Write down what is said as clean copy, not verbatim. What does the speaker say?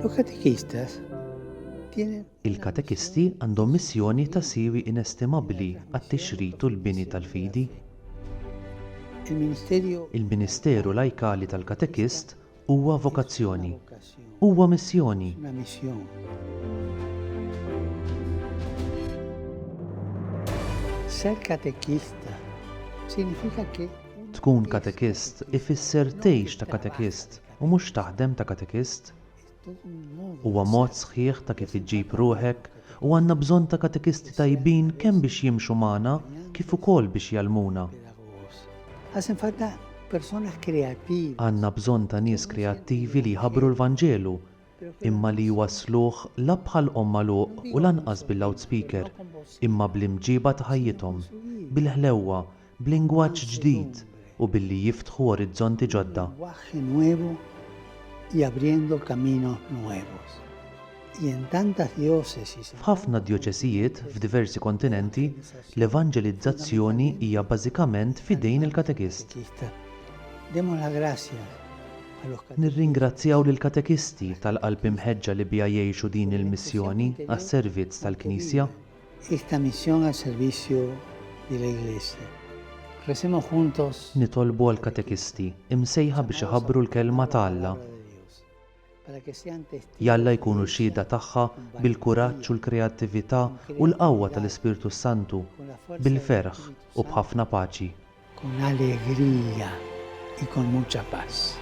Los catequistas tienen Il-katekisti għandhom missjoni ta' siwi inestimabbli għat-tixrid u l-bini tal-fidi. el ministerio Il-Ministeru Lajkali tal-Katekist huwa vokazzjoni, huwa missjoni. una misión. Ser catequista significa que Tkun katekist ifisser tgħix ta' katekist u mhux taħdem ta' katekist. todo un modo Huwa mod sħiħ ta' kif iġġib ruħek u għandna bżonn ta' katekisti tajbin kemm biex jimxu magħna kif ukoll biex jalmuna. pedagogos. Hacen falta personas creativas, Għandna bżonn ta' nies kreattivi li jħabbru l-Vanġelu imma li jwassluh la bħal ommaluq u lanqas bil-loudspeaker imma bl-imġiba ta' ħajjithom, bil-ħlewwa, b'lingwaġġ ġdid u billi jiftħu orizzonti ġodda. lenguaje nuevo y abriendo caminos nuevos. Y en tantas diócesis, F'ħafna djoċesijiet f'diversi kontinenti l-evanġelizzazzjoni hija bażikament f'idejn il-katekist. catequistas, demos las gracias a los catequistas. Nirringrazzjaw lill katekisti tal-qalb imħeġġa li bija jgħixu din il-missjoni għas-servizz tal-Knisja. Esta misión al servicio de la Iglesia. Recemos juntos Nitolbu għall-katekisti imsejħa biex iħabbru l-kelma ta' Alla. para que sean testigos Jalla jkunu xhieda tagħha bil-kuraġġ u l-kreatività u l-qawwa tal-Ispirtu s-Santu, bil-ferħ u b'ħafna paċi. con alegría y con mucha paz.